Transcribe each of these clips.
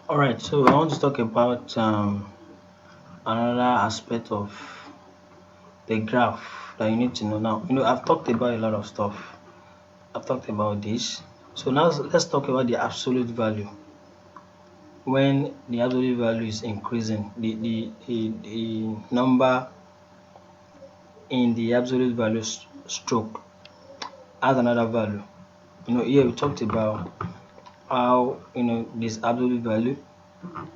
All right, so I want to talk about another aspect of the graph that you need to know now. I've talked about a lot of stuff. I've talked about this. So now let's talk about the absolute value. When the absolute value is increasing, the number in the absolute value stroke has another value. Here we talked about how this absolute value.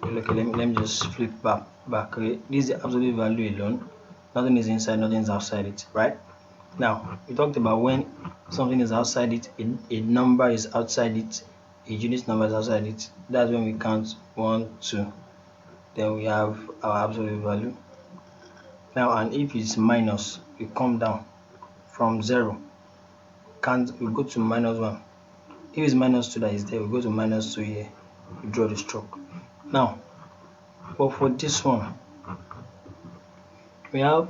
Okay, let me just flip back. Okay, this is the absolute value alone. Nothing is inside, nothing is outside it, right? Now we talked about when something is outside it, a number is outside it, a unit number is outside it. That's when we count 1, 2. Then we have our absolute value. Now, and if it's minus, we come down from 0. We go to -1. If it's -2 that is there, we go to -2 here. We draw the stroke. Now, but for this one, we have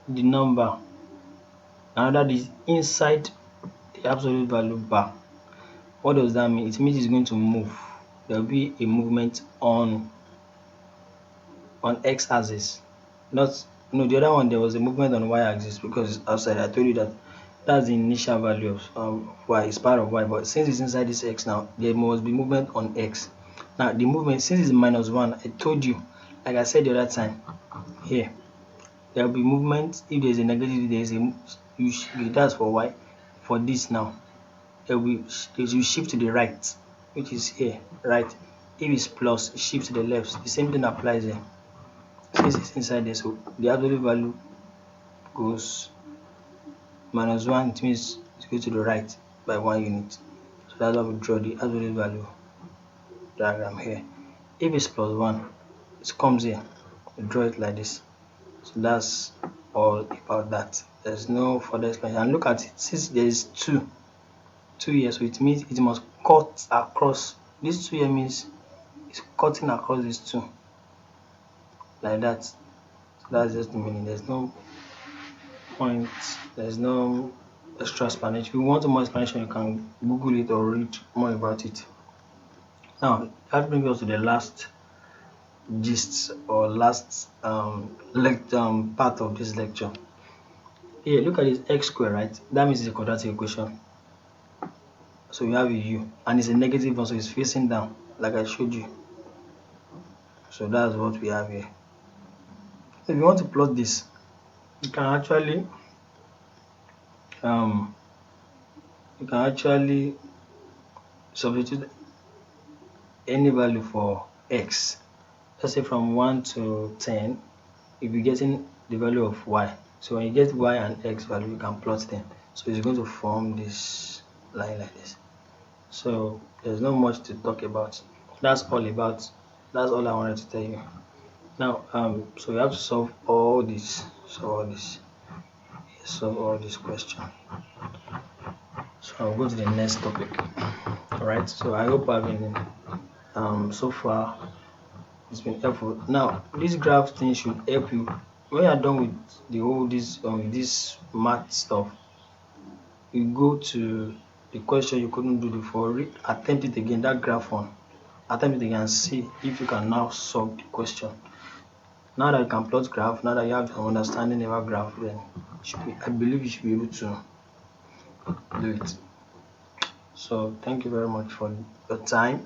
the number and that is inside the absolute value bar. What does that mean? It means it's going to move. There will be a movement on x-axis. Not the other one, there was a movement on y-axis because it's outside. I told you that that's the initial value of y, it's part of y, but since it's inside this x now, there must be movement on x. Now the movement, since it's -1, I told you, like I said the other time, here there will be movement. If there's a negative, there's that's for y. For this now, there will shift to the right, which is here, right? If it's plus, shift to the left. The same thing applies here. Since it's inside there, so the absolute value goes -1, it means it goes to the right by 1 unit. So that's why we draw the absolute value diagram here. If it's +1, it comes here. We draw it like this. So that's all about that. There's no further explanation. And look at it. Since there is 2 here, so it means it must cut across. This 2 here means it's cutting across these 2 like that. So that's just the meaning. There's no point. There's no extra explanation. If you want more explanation, you can Google it or read more about it. Now that brings us to the last gist or last part of this lecture. Here, look at this x squared, right? That means it's a quadratic equation. So we have a u, and it's a negative one, so it's facing down, like I showed you. So that's what we have here. If you want to plot this, you can actually substitute any value for x. Let's say from 1 to 10, you'll be getting the value of y. So when you get y and x value, you can plot them. So it's going to form this line like this. So there's not much to talk about. That's all I wanted to tell you. Now, so you have to solve all this. Solve all this question. So I'll go to the next topic. All right. So I hope I've been so far it's been helpful. Now this graph thing should help you when you're done with this math stuff. You go to the question you couldn't do before, attempt it again, that graph one. Attempt it again and see if you can now solve the question. Now that you can plot graph, now that you have some understanding about graph, then I believe you should be able to do it. So thank you very much for your time.